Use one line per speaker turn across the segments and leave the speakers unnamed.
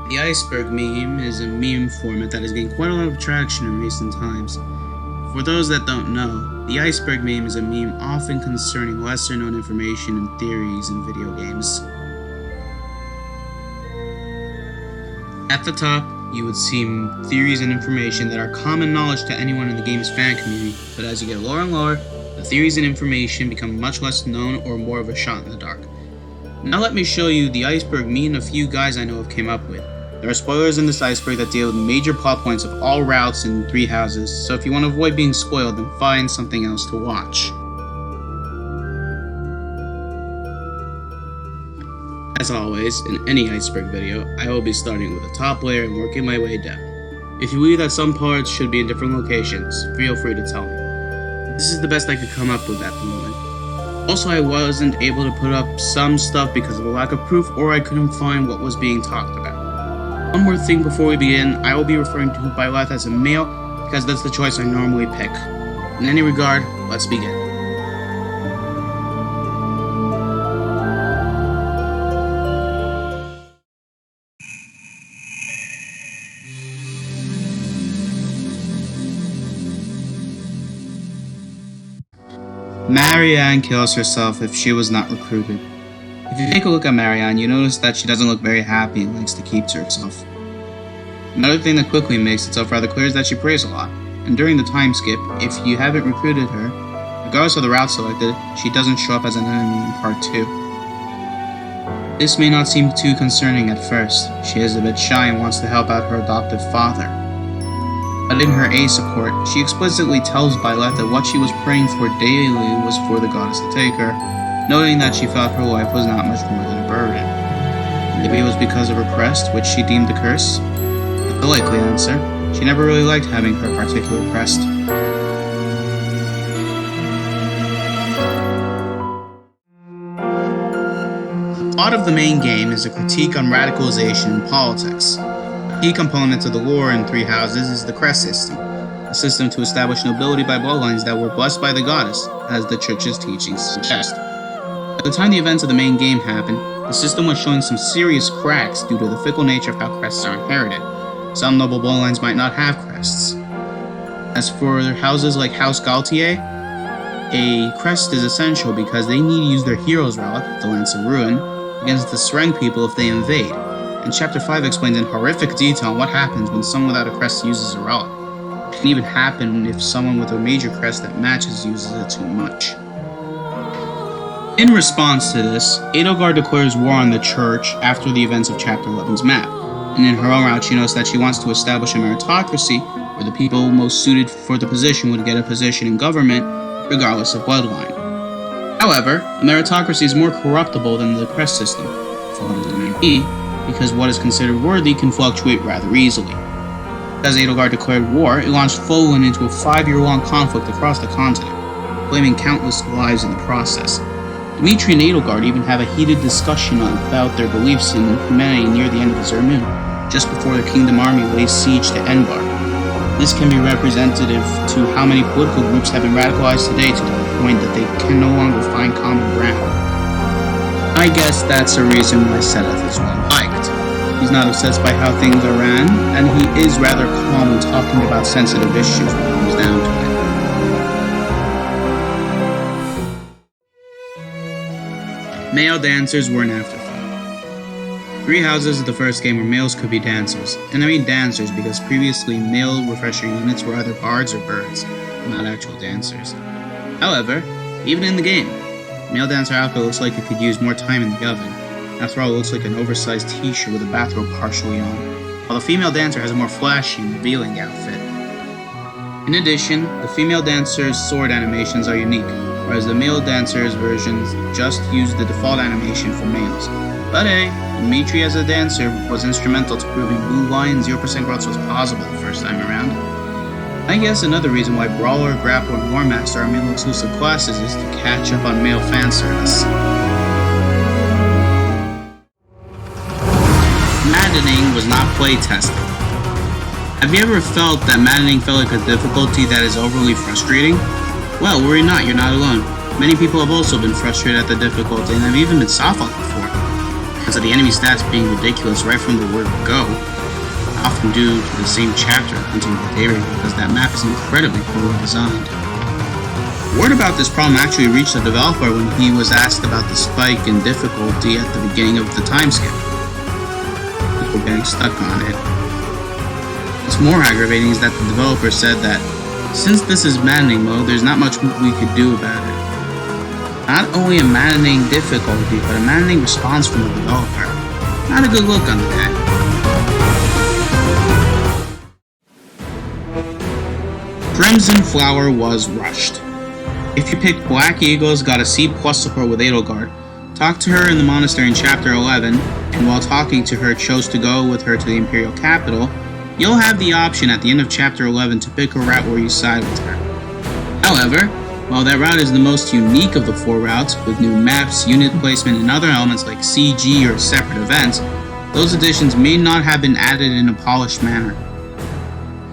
The Iceberg meme is a meme format that has gained quite a lot of traction in recent times. For those that don't know, the Iceberg meme is a meme often concerning lesser known information and theories in video games. At the top, you would see theories and information that are common knowledge to anyone in the game's fan community, but as you get lower and lower, the theories and information become much less known or more of a shot in the dark. Now let me show you the Iceberg me and a few guys I know have came up with. There are spoilers in this Iceberg that deal with major plot points of all routes in 3 houses, so if you want to avoid being spoiled, then find something else to watch. As always, in any Iceberg video, I will be starting with the top layer and working my way down. If you believe that some parts should be in different locations, feel free to tell me. This is the best I could come up with at the moment. Also, I wasn't able to put up some stuff because of a lack of proof, or I couldn't find what was being talked about. One more thing before we begin, I will be referring to Byleth as a male because that's the choice I normally pick. In any regard, let's begin. Marianne kills herself if she was not recruited. If you take a look at Marianne, you notice that she doesn't look very happy and likes to keep to herself. Another thing that quickly makes itself rather clear is that she prays a lot, and during the time skip, if you haven't recruited her, regardless of the route selected, she doesn't show up as an enemy in part 2. This may not seem too concerning at first. She is a bit shy and wants to help out her adoptive father. But in her A support, she explicitly tells Byleth that what she was praying for daily was for the goddess to take her, noting that she felt her life was not much more than a burden. Maybe it was because of her crest, which she deemed a curse? The likely answer, she never really liked having her particular crest. The plot of the main game is a critique on radicalization in politics. A key component of the lore in 3 houses is the crest system, a system to establish nobility by bloodlines that were blessed by the goddess, as the church's teachings suggest. At the time the events of the main game happened, the system was showing some serious cracks due to the fickle nature of how crests are inherited. Some noble bloodlines might not have crests. As for houses like House Gaultier, a crest is essential because they need to use their hero's relic, the Lance of Ruin, against the Sereng people if they invade, and Chapter 5 explains in horrific detail what happens when someone without a crest uses a relic. It can even happen if someone with a major crest that matches uses it too much. In response to this, Edelgard declares war on the church after the events of Chapter 11's map, and in her own route she notes that she wants to establish a meritocracy where the people most suited for the position would get a position in government, regardless of bloodline. However, a meritocracy is more corruptible than the crest system, flawed as it may be, because what is considered worthy can fluctuate rather easily. As Edelgard declared war, it launched Folan into a 5-year-long conflict across the continent, claiming countless lives in the process. Dimitri and Edelgard even have a heated discussion about their beliefs in humanity near the end of Zermun, just before the Kingdom Army lays siege to Enbar. This can be representative to how many political groups have been radicalized today to the point that they can no longer find common ground. I guess that's a reason why Seth is well liked. He's not obsessed by how things are ran, and he is rather calm when talking about sensitive issues when it comes down to it. Male dancers were an afterthought. 3 houses of the first game where males could be dancers, and I mean dancers because previously male refresher units were either bards or birds, not actual dancers. However, even in the game, male dancer outfit looks like it could use more time in the oven. After all, it looks like an oversized t-shirt with a bathrobe partially on, while the female dancer has a more flashy, revealing outfit. In addition, the female dancer's sword animations are unique, whereas the male dancer's versions just use the default animation for males. But hey, Dimitri as a dancer was instrumental to proving Blue Lion 0% growth was possible the first time around. I guess another reason why Brawler, Grappler, and War Master are male exclusive classes is to catch up on male fan service. Maddening was not play tested. Have you ever felt that maddening felt like a difficulty that is overly frustrating? Well, worry not, you're not alone. Many people have also been frustrated at the difficulty and have even been soft-locked before. and so the enemy stats being ridiculous right from the word go, often due to the same chapter hunting the Daybreak because that map is incredibly poorly designed. Word about this problem actually reached the developer when he was asked about the spike in difficulty at the beginning of the time skip. People getting stuck on it. What's more aggravating is that the developer said that since this is maddening mode, there's not much we could do about it. Not only a maddening difficulty, but a maddening response from the developer. Not a good look on the day. Crimson Flower was rushed. If you picked Black Eagles, got a C+ support with Edelgard, talked to her in the monastery in Chapter 11, and while talking to her chose to go with her to the Imperial capital, you'll have the option at the end of Chapter 11 to pick a route where you side with her. However, while that route is the most unique of the 4 routes, with new maps, unit placement, and other elements like CG or separate events, those additions may not have been added in a polished manner.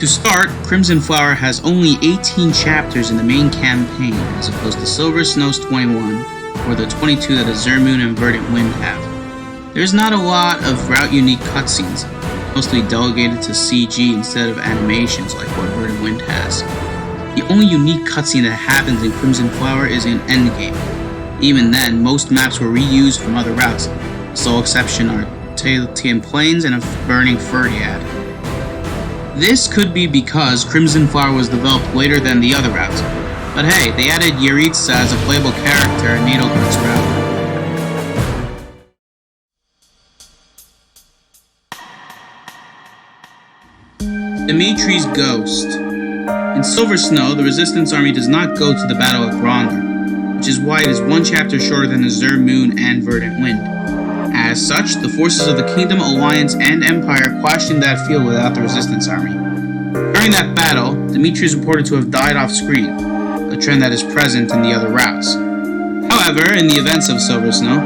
To start, Crimson Flower has only 18 chapters in the main campaign, as opposed to Silver Snow's 21, or the 22 that Azure Moon and Verdant Wind have. There's not a lot of route-unique cutscenes, mostly delegated to CG instead of animations like what Verdant Wind has. The only unique cutscene that happens in Crimson Flower is in Endgame. Even then, most maps were reused from other routes. The sole exception are Tailtean Plains and a burning Ferdiad. This could be because Crimson Flower was developed later than the other routes, but hey, they added Yaritza as a playable character in Edelgard's route. Dimitri's Ghost. In Silver Snow, the Resistance Army does not go to the battle at Gronder, which is why it is 1 chapter shorter than Azure Moon and Verdant Wind. As such, the forces of the Kingdom, Alliance, and Empire clashed in that field without the Resistance Army. During that battle, Dimitri is reported to have died off-screen, a trend that is present in the other routes. However, in the events of Silver Snow,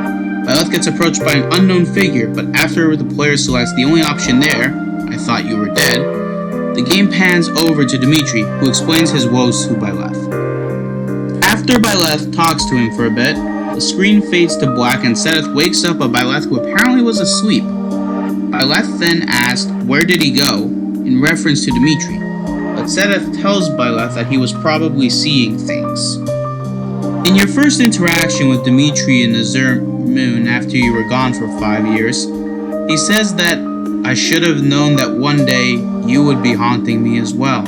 Byleth gets approached by an unknown figure, but after the player selects the only option there, I thought you were dead, the game pans over to Dimitri, who explains his woes to Byleth. After Byleth talks to him for a bit, the screen fades to black and Seteth wakes up a Byleth who apparently was asleep. Byleth then asked where did he go, in reference to Dimitri, but Seteth tells Byleth that he was probably seeing things. In your first interaction with Dimitri in Azure Moon after you were gone for 5 years, he says that I should have known that one day you would be haunting me as well,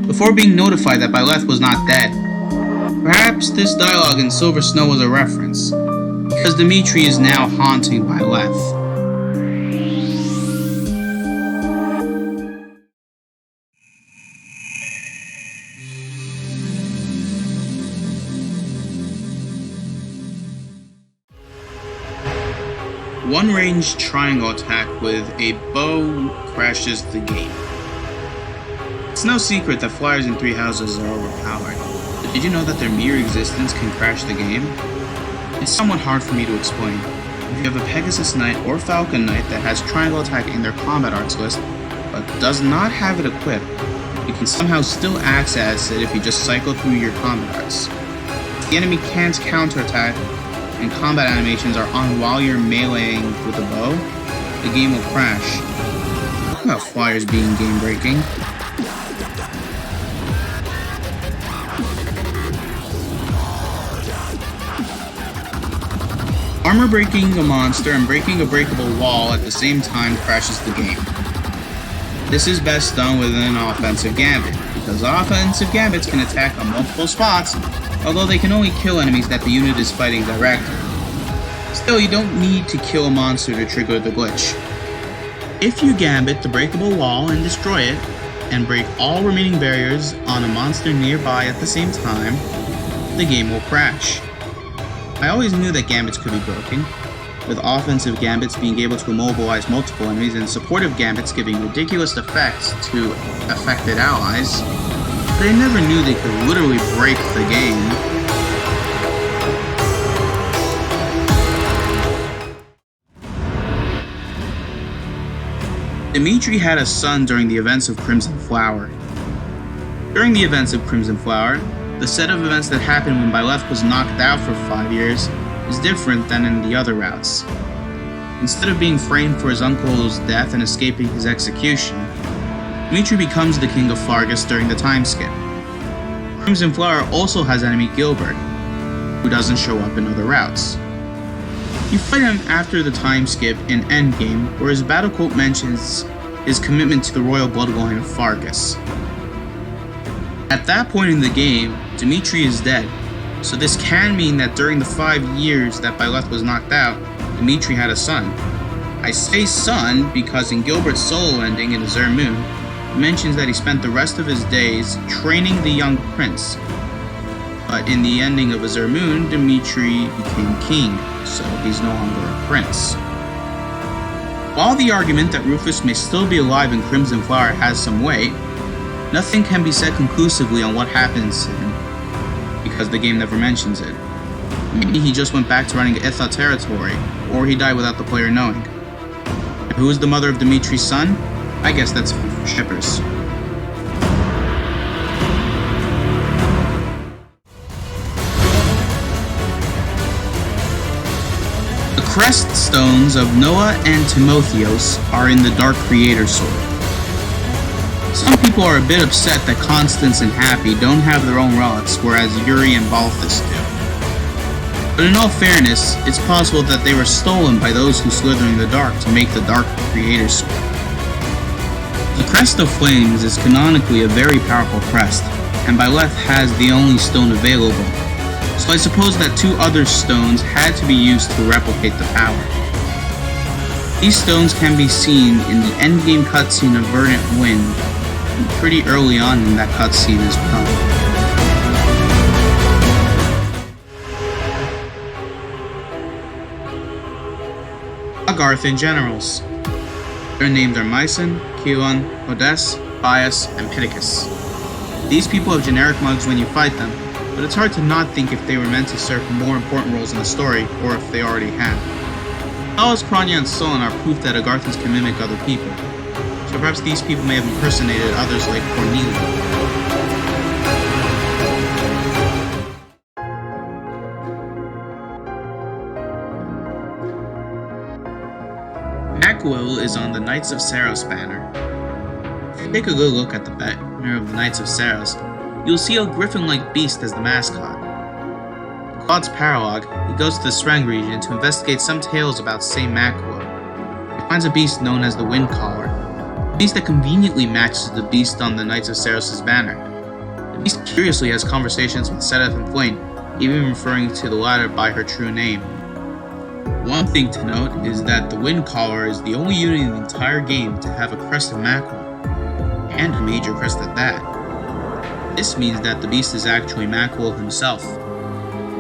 before being notified that Byleth was not dead. Perhaps this dialogue in Silver Snow was a reference, because Dimitri is now haunting Byleth. One-range triangle attack with a bow crashes the game. It's no secret that flyers in 3 houses are overpowered, but did you know that their mere existence can crash the game? It's somewhat hard for me to explain. If you have a Pegasus Knight or Falcon Knight that has triangle attack in their combat arts list, but does not have it equipped, you can somehow still access it if you just cycle through your combat arts. If the enemy can't counterattack, and combat animations are on while you're meleeing with a bow, the game will crash. Talk about flyers being game-breaking. Armor breaking a monster and breaking a breakable wall at the same time crashes the game. This is best done with an offensive gambit, because offensive gambits can attack on multiple spots, although they can only kill enemies that the unit is fighting directly. Still, you don't need to kill a monster to trigger the glitch. If you gambit the breakable wall and destroy it, and break all remaining barriers on a monster nearby at the same time, the game will crash. I always knew that gambits could be broken, with offensive gambits being able to immobilize multiple enemies and supportive gambits giving ridiculous effects to affected allies, but I never knew they could literally break the game. Dimitri had a son during the events of Crimson Flower. During the events of Crimson Flower, the set of events that happened when Byleth was knocked out for 5 years is different than in the other routes. Instead of being framed for his uncle's death and escaping his execution, Dimitri becomes the king of Fargus during the time skip. Crimson Flower also has enemy Gilbert, who doesn't show up in other routes. You fight him after the time skip in Endgame, where his battle quote mentions his commitment to the royal bloodline of Fargus. At that point in the game, Dimitri is dead, so this can mean that during the 5 years that Byleth was knocked out, Dimitri had a son. I say son because in Gilbert's solo ending in Azure Moon, it mentions that he spent the rest of his days training the young prince. But in the ending of Azure Moon, Dimitri became king, so he's no longer a prince. While the argument that Rufus may still be alive in Crimson Flower has some weight, nothing can be said conclusively on what happens to him, because the game never mentions it. Maybe he just went back to running Itha territory, or he died without the player knowing. And who is the mother of Dimitri's son? I guess that's for shippers. The crest stones of Noah and Timotheos are in the Dark Creator Sword. Some people are a bit upset that Constance and Happy don't have their own relics, whereas Yuri and Balthus do. But in all fairness, it's possible that they were stolen by those who slither in the dark to make the Dark Creator Sword. The Crest of Flames is canonically a very powerful crest, and Byleth has the only stone available, so I suppose that 2 other stones had to be used to replicate the power. These stones can be seen in the endgame cutscene of Verdant Wind, and pretty early on in that cutscene as well. Agarthan generals. Their names are Mycen, Keelan, Odes, Bias, and Pittacus. These people have generic mugs when you fight them, but it's hard to not think if they were meant to serve more important roles in the story, or if they already have. Alice, Kranya, and Solon are proof that Agarthans can mimic other people, so perhaps these people may have impersonated others like Cornelia. Macuil is on the Knights of Saros banner. If you take a good look at the banner of the Knights of Saros, you'll see a griffin-like beast as the mascot. In Claude's paralogue, he goes to the Sreng region to investigate some tales about Saint Macuil. He finds a beast known as the Windcaller, a beast that conveniently matches the beast on the Knights of Saros' banner. The beast curiously has conversations with Sedith and Flayn, even referring to the latter by her true name. One thing to note is that the Windcaller is the only unit in the entire game to have a crest of Macuil, and a major crest at that. This means that the beast is actually Macuil himself.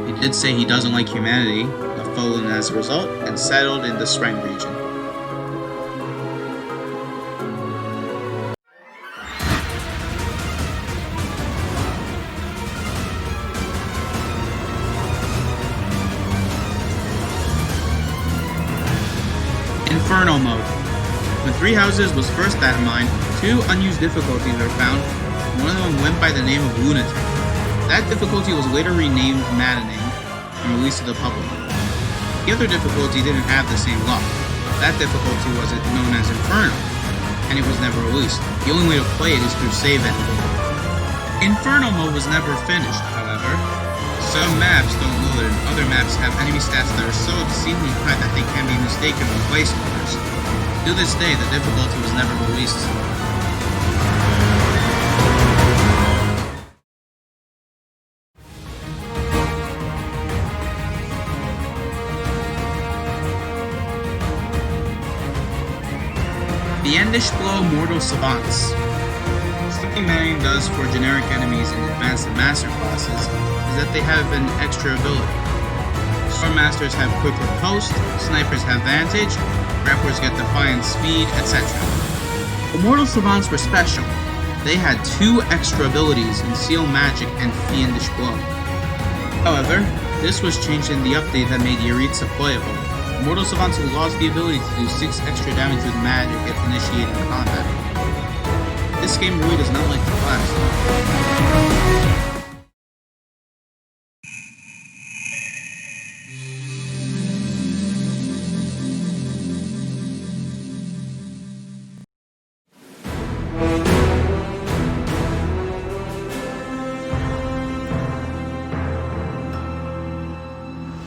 He did say he doesn't like humanity, left fallen as a result, and settled in the Sreng region. Inferno mode. When 3 Houses was first mined, 2 unused difficulties were found, and one of them went by the name of Lunatic. That difficulty was later renamed Maddening and released to the public. The other difficulty didn't have the same luck. That difficulty was known as Inferno, and it was never released. The only way to play it is through save editing. Inferno mode was never finished, however. Some maps don't load, and other maps have enemy stats that are so obscenely high that they can be mistaken for placeholders. To this day, the difficulty was never released. The Endish Blow Mortal Savants. Something Manning does for generic enemies in Advanced and Master classes is that they have an extra ability. Storm Masters have Quick Riposte, Snipers have Vantage, Grapplers get Defiant Speed, etc. The Mortal Savants were special. They had 2 extra abilities in Seal Magic and Fiendish Blow. However, this was changed in the update that made Yaritza playable. Mortal Savants lost the ability to do 6 extra damage with magic if initiating combat. This game really does not like the class.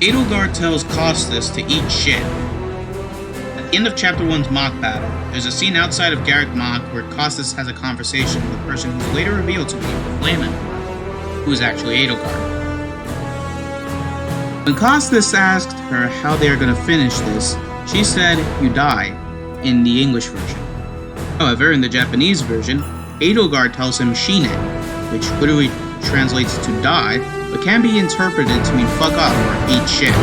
Edelgard tells Costas to eat shit. At the end of Chapter 1's mock battle, there's a scene outside of Garrick Mock where Costas has a conversation with a person who's later revealed to be Flamen, who is actually Edelgard. When Costas asked her how they are going to finish this, she said, "You die," in the English version. However, in the Japanese version, Edelgard tells him "shine," which literally translates to die, but can be interpreted to mean fuck up or eat shit.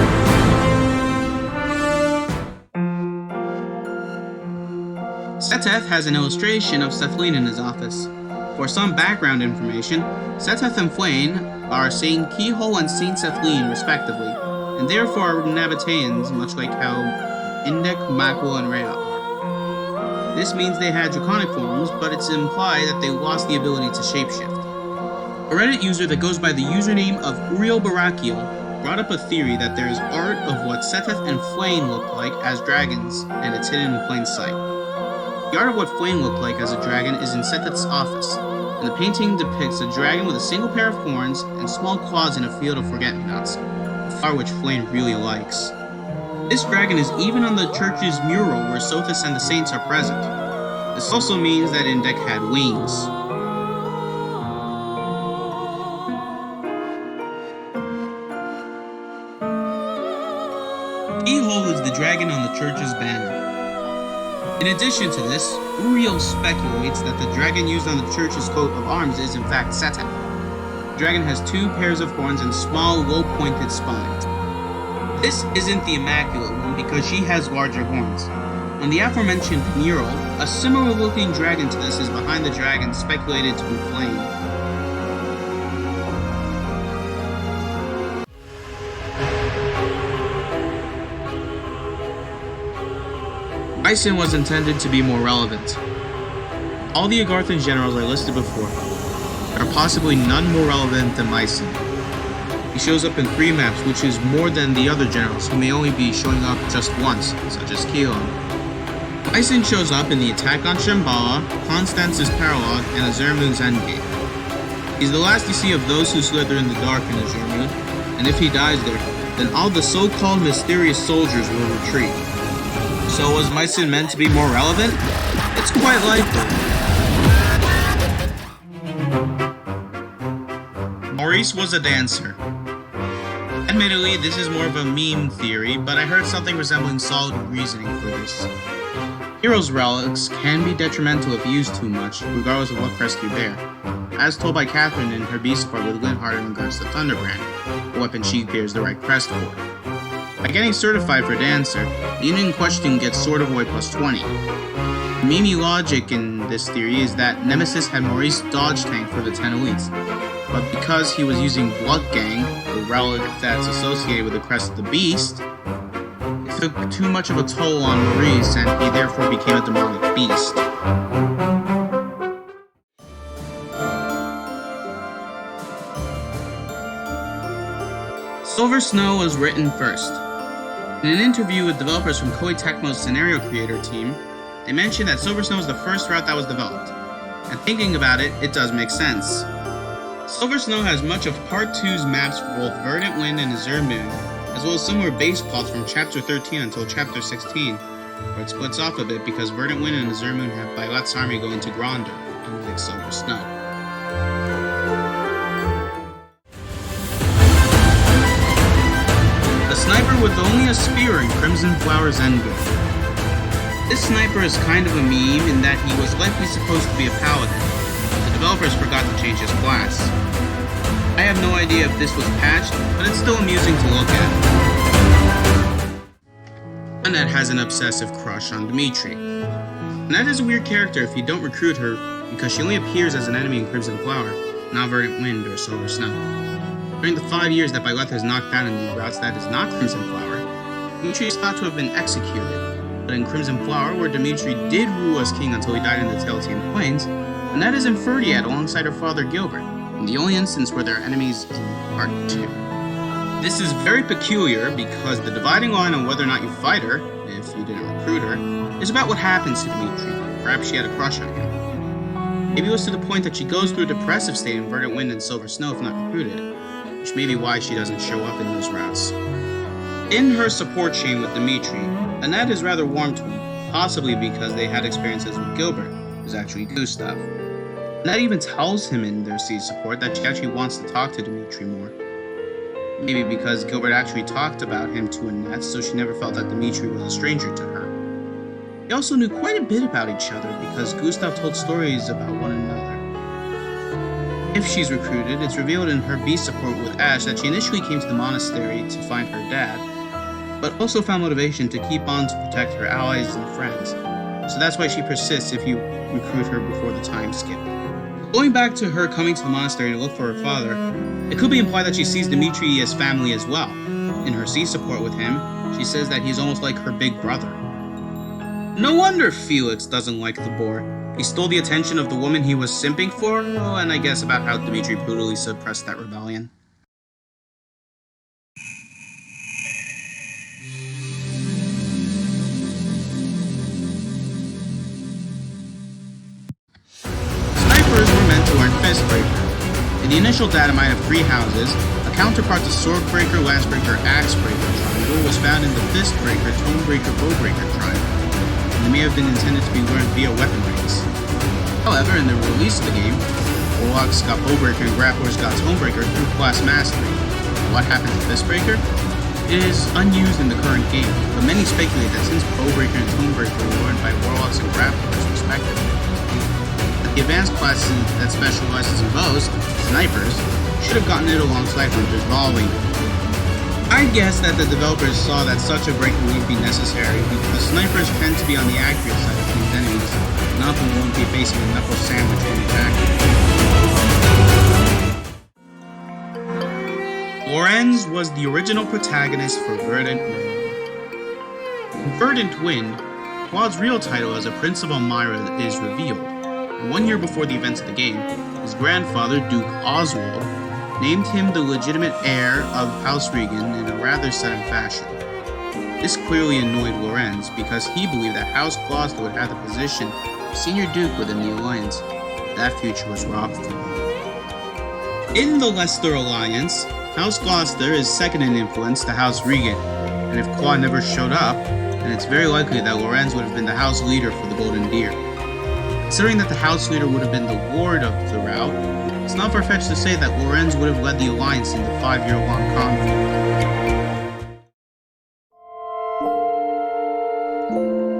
Seteth has an illustration of Sethlin in his office. For some background information, Seteth and Flayn are Saint Keyhole and Saint Sethlin respectively, and therefore Nabateans, much like how Indek, Makul, and Rhea are. This means they had draconic forms, but it's implied that they lost the ability to shapeshift. A Reddit user that goes by the username of Uriel Barakiel brought up a theory that there is art of what Seteth and Flayn looked like as dragons, and it's hidden in plain sight. The art of what Flayn looked like as a dragon is in Seteth's office, and the painting depicts a dragon with a single pair of horns and small claws in a field of forget-me-nots, a flower which Flayn really likes. This dragon is even on the church's mural where Sothis and the saints are present. This also means that Indek had wings. Keyhole is the dragon on the church's banner. In addition to this, Uriel speculates that the dragon used on the church's coat of arms is in fact Seteth. The dragon has 2 pairs of horns and small, low-pointed spines. This isn't the Immaculate one because she has larger horns. On the aforementioned mural, a similar-looking dragon to this is behind the dragon speculated to be Flayn. Mycen was intended to be more relevant. All the Agarthan generals I listed before. There are possibly none more relevant than Mycen. He shows up in 3 maps, which is more than the other generals who may only be showing up just once, such as Keelan. Mycen shows up in the attack on Shambhala, Constance's Paralog, and Azermoon's Endgame. He's the last you see of those who slither in the dark in Azermoon, and if he dies there, then all the so-called mysterious soldiers will retreat. So was Mycen meant to be more relevant? It's quite likely. Maurice was a dancer. Admittedly, this is more of a meme theory, but I heard something resembling solid reasoning for this. Heroes' relics can be detrimental if used too much, regardless of what crest you bear, as told by Catherine in her Beast part with Linhardt in regards to Thunderbrand, a weapon she bears the right crest for. By getting certified for Dancer, the unit in question gets Sword of Void plus 20. The meme logic in this theory is that Nemesis had Maurice dodge tank for the 10 elites, but because he was using Blood Gang, the relic that's associated with the crest of the beast, it took too much of a toll on Maurice and he therefore became a demonic beast. Silver Snow was written first. In an interview with developers from Koei Tecmo's scenario creator team, they mentioned that Silver Snow was the first route that was developed. And thinking about it, it does make sense. Silver Snow has much of Part 2's maps for both Verdant Wind and Azermoon, as well as similar base plots from Chapter 13 until Chapter 16, where it splits off a bit because Verdant Wind and Azermoon have Bailat's army going to Gronder, unlike Silver Snow. A sniper with only a spear in Crimson Flower's Endgame. This sniper is kind of a meme in that he was likely supposed to be a paladin. The developers forgot to change his class. I have no idea if this was patched, but it's still amusing to look at. Annette has an obsessive crush on Dimitri. Annette is a weird character if you don't recruit her, because she only appears as an enemy in Crimson Flower, not Verdant Wind or Silver Snow. During the 5 years that Byleth has knocked down in these routes that is not Crimson Flower, Dimitri is thought to have been executed, but in Crimson Flower, where Dimitri did rule as king until he died in the Teletian Plains, Annette is in Ferdiad alongside her father Gilbert, in the only instance where they're enemies in Part 2. This is very peculiar because the dividing line on whether or not you fight her, if you didn't recruit her, is about what happens to Dimitri. Perhaps she had a crush on him. Maybe it was to the point that she goes through a depressive state in Verdant Wind and Silver Snow if not recruited, which may be why she doesn't show up in those routes. In her support chain with Dimitri, Annette is rather warm to him, possibly because they had experiences with Gilbert, who's actually Gustav. Annette even tells him in their C support that she actually wants to talk to Dimitri more. Maybe because Gilbert actually talked about him to Annette, so she never felt that Dimitri was a stranger to her. They also knew quite a bit about each other because Gustav told stories about one another. If she's recruited, it's revealed in her B support with Ash that she initially came to the monastery to find her dad, but also found motivation to keep on to protect her allies and friends. So that's why she persists if you recruit her before the time skip. Going back to her coming to the monastery to look for her father, it could be implied that she sees Dimitri as family as well. In her C support with him, she says that he's almost like her big brother. No wonder Felix doesn't like the boar. He stole the attention of the woman he was simping for, and I guess about how Dimitri brutally suppressed that rebellion. Snipers were meant to learn Fistbreaker. In the initial data mine of 3 houses, a counterpart to Swordbreaker, Lastbreaker, Axebreaker triangle was found in the Fistbreaker, Tonebreaker, Bowbreaker triangle, and they may have been intended to be learned via weapon ranks. However, in the release of the game, Warlocks got Bowbreaker and Grapplers got Tonebreaker through class mastery. What happened to Fistbreaker? It is unused in the current game, but many speculate that since Bowbreaker and Tonebreaker were learned by Warlocks and Grapplers respectively, that the advanced classes that specializes in bows, Snipers, should have gotten it alongside Hunters Volley. I guess that the developers saw that such a break wouldn't be necessary because Snipers tend to be on the accurate side of these enemies, not the one be facing a knuckle sandwich when attacking. Lorenz was the original protagonist for Verdant Wind. In Verdant Wind, Claude's real title as a Prince of Elmira is revealed, and 1 year before the events of the game, his grandfather, Duke Oswald, named him the legitimate heir of House Regan in a rather sudden fashion. This clearly annoyed Lorenz because he believed that House Gloucester would have the position of Senior Duke within the Alliance. That future was robbed from him. In the Leicester Alliance, House Gloucester is second in influence to House Regan, and if Claude never showed up, then it's very likely that Lorenz would have been the House leader for the Golden Deer. Considering that the House leader would have been the Ward of the route, it's not far-fetched to say that Lorenz would have led the Alliance in the 5-year-long conflict.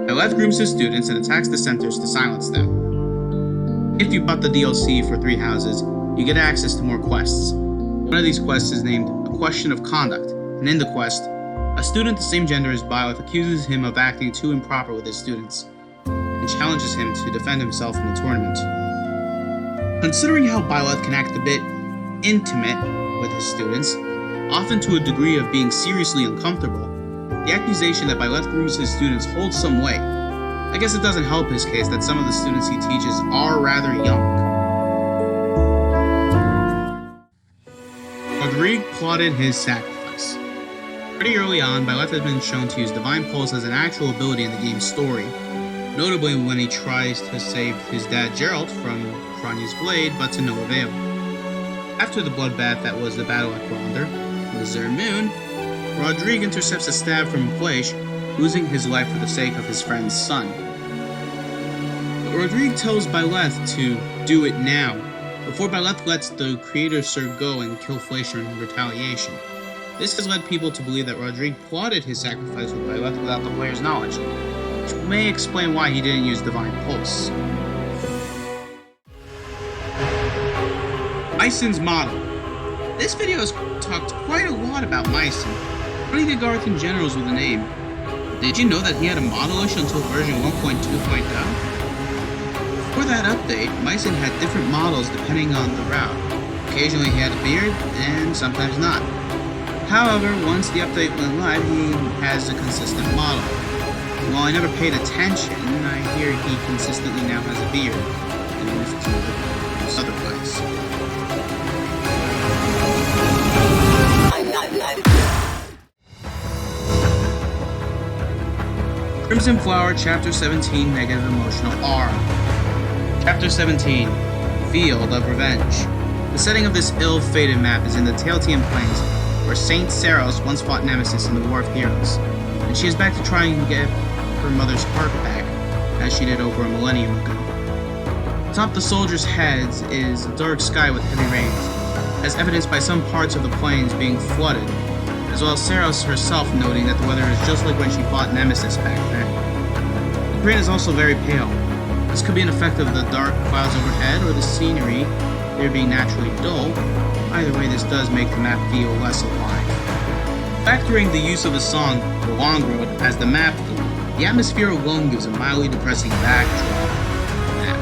Byleth grooms his students and attacks the centers to silence them. If you bought the DLC for 3 houses, you get access to more quests. One of these quests is named A Question of Conduct, and in the quest, a student the same gender as Byleth accuses him of acting too improper with his students, and challenges him to defend himself in the tournament. Considering how Byleth can act a bit intimate with his students, often to a degree of being seriously uncomfortable, the accusation that Byleth grooms his students holds some weight. I guess it doesn't help his case that some of the students he teaches are rather young. Rodrigue plotted his sacrifice. Pretty early on, Byleth has been shown to use Divine Pulse as an actual ability in the game's story, notably when he tries to save his dad Geralt from Cronya's blade, but to no avail. After the bloodbath that was the battle at Gronder, in the Zer Moon, Rodrigue intercepts a stab from Fleisch, losing his life for the sake of his friend's son. But Rodrigue tells Byleth to do it now, before Byleth lets the creator Sir go and kill Fleischer in retaliation. This has led people to believe that Rodrigue plotted his sacrifice with Byleth without the player's knowledge, which may explain why he didn't use Divine Pulse. Myson's model. This video has talked quite a lot about Myson, running the Garthan generals with a name. Did you know that he had a model issue until version 1.2.0? For that update, Myson had different models depending on the route. Occasionally he had a beard, and sometimes not. However, once the update went live, he has a consistent model. While I never paid attention, I hear he consistently now has a beard, even if it's otherwise. Crimson Flower, Chapter 17, Negative Emotional R. Chapter 17, Field of Revenge. The setting of this ill-fated map is in the Tailtean Plains, where Saint Saros once fought Nemesis in the War of Heroes, and she is back to try and get her mother's heart back, as she did over a millennium ago. Atop the soldiers' heads is a dark sky with heavy rains, as evidenced by some parts of the plains being flooded, as well as Saros herself noting that the weather is just like when she fought Nemesis back then. The green is also very pale. This could be an effect of the dark clouds overhead or the scenery there being naturally dull. Either way, this does make the map feel less alive. Factoring the use of the song The Long Road as the map theme, the atmosphere alone gives a mildly depressing backdrop to the map.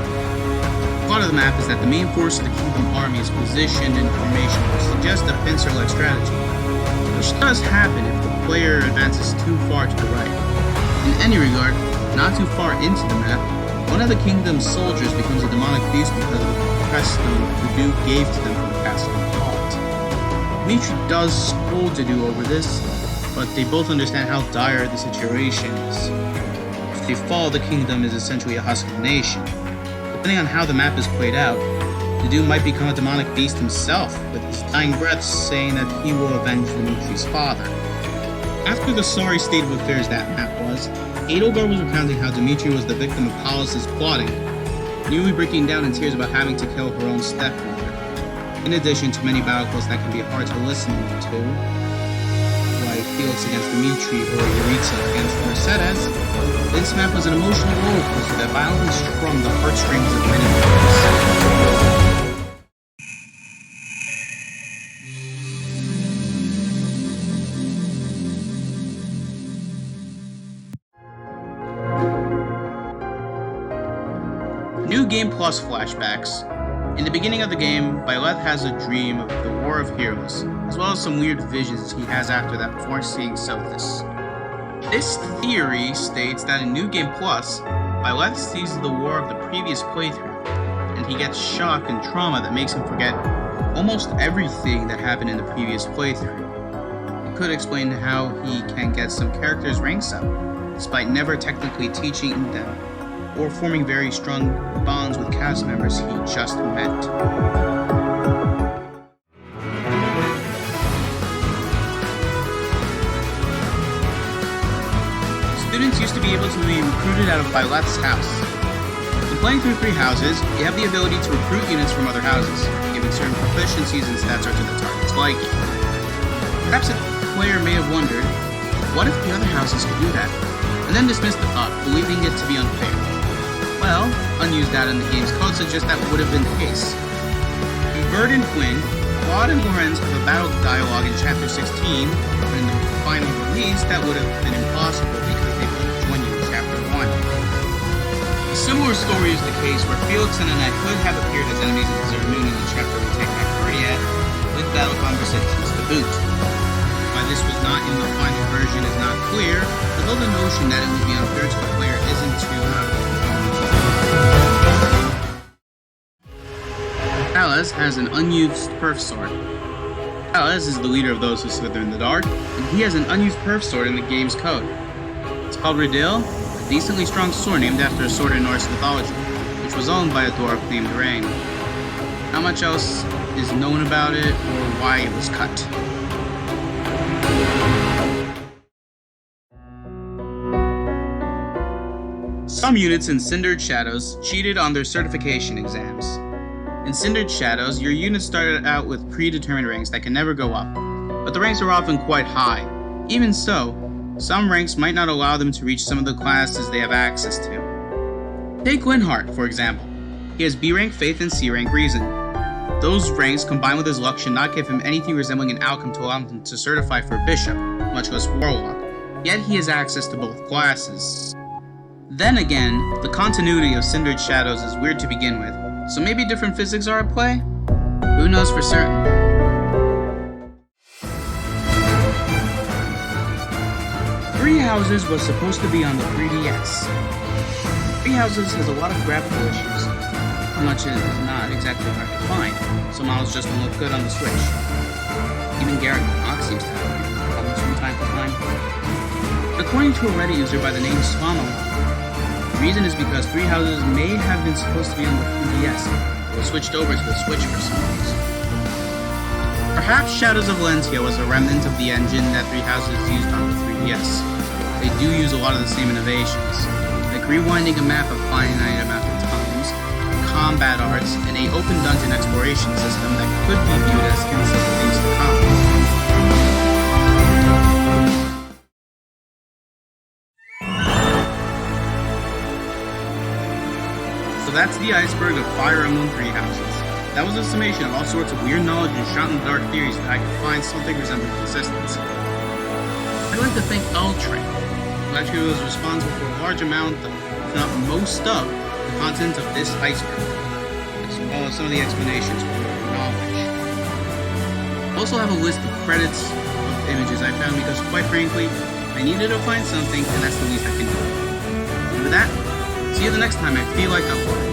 The plot of the map is that the main force of the Kingdom Army is positioned in formation, which suggests a pincer-like strategy, which does happen if the player advances too far to the right. In any regard, not too far into the map, one of the Kingdom's soldiers becomes a demonic beast because of the creststone the Duke gave to them from the castle of Vault. Dimitri does scold the Duke over this, but they both understand how dire the situation is. If they fall, the Kingdom is essentially a husk of a nation. Depending on how the map is played out, the Duke might become a demonic beast himself, with his dying breath saying that he will avenge Dimitri's father. After the sorry state of affairs that map was, Edelgard was recounting how Dimitri was the victim of Hollis' plotting, nearly breaking down in tears about having to kill her own stepmother, in addition to many battle calls that can be hard to listen to, like Felix against Dimitri or Yuritsa against Mercedes. This map was an emotional rollercoaster that violently strummed the heartstrings of many players. New Game Plus flashbacks. In the beginning of the game, Byleth has a dream of the War of Heroes, as well as some weird visions he has after that before seeing Sothis. This theory states that in New Game Plus, Byleth sees the war of the previous playthrough, and he gets shock and trauma that makes him forget almost everything that happened in the previous playthrough. It could explain how he can get some characters' ranks up, despite never technically teaching them, or forming very strong bonds with cast members he just met. Students used to be able to be recruited out of Byleth's house. When playing through 3 houses, you have the ability to recruit units from other houses, giving certain proficiencies and stats are to the target's liking. Perhaps a player may have wondered, what if the other houses could do that? And then dismissed the thought, believing it to be unfair. Well, unused data in the game's code suggests that would have been the case. Bird and Quinn, Claude and Lorenz have a battle dialogue in Chapter 16, but in the final release that would have been impossible because they both join you in Chapter 1. A similar story is the case where Felix and Annette could have appeared as enemies of Zermoon in the chapter we take back Cardiac, with battle conversations to boot. Why this was not in the final version is not clear, although the notion that it would be unfair to the player isn't too loud. Alice has an unused perf sword. Alice is the leader of those who slither in the dark, and he has an unused perf sword in the game's code. It's called Redil, a decently strong sword named after a sword in Norse mythology, which was owned by a dwarf named Rain. Not much else is known about it or why it was cut. Some units in Cindered Shadows cheated on their certification exams. In Cindered Shadows, your units started out with predetermined ranks that can never go up, but the ranks are often quite high. Even so, some ranks might not allow them to reach some of the classes they have access to. Take Linhardt, for example. He has B rank Faith and C rank Reason. Those ranks combined with his luck should not give him anything resembling an outcome to allow him to certify for Bishop, much less Warlock, yet he has access to both classes. Then again, the continuity of Cindered Shadows is weird to begin with, so maybe different physics are at play? Who knows for certain? Three Houses was supposed to be on the 3DS. Three Houses has a lot of graphical issues. How much is not exactly hard to find. Some models just don't look good on the Switch. Even Garrett Knox seems to have problems from time to time. According to a Reddit user by the name Swamo, the reason is because Three Houses may have been supposed to be on the 3DS, but was switched over to the Switch for some reason. Perhaps Shadows of Valentia was a remnant of the engine that Three Houses used on the 3DS. They do use a lot of the same innovations, like rewinding a map a finite amount of times, combat arts, and an open dungeon exploration system that could be viewed as hints of things to come. So that's the iceberg of Fire Emblem Three Houses. That was a summation of all sorts of weird knowledge and shot-in-the-dark theories that I could find something resembling consistency. I'd like to thank ltranc, who actually was responsible for a large amount of, if not most of, the content of this iceberg, as well as some of the explanations for knowledge. I also have a list of credits of images I found because, quite frankly, I needed to find something, and that's the least I can do. And with that, see you the next time I feel like uploading.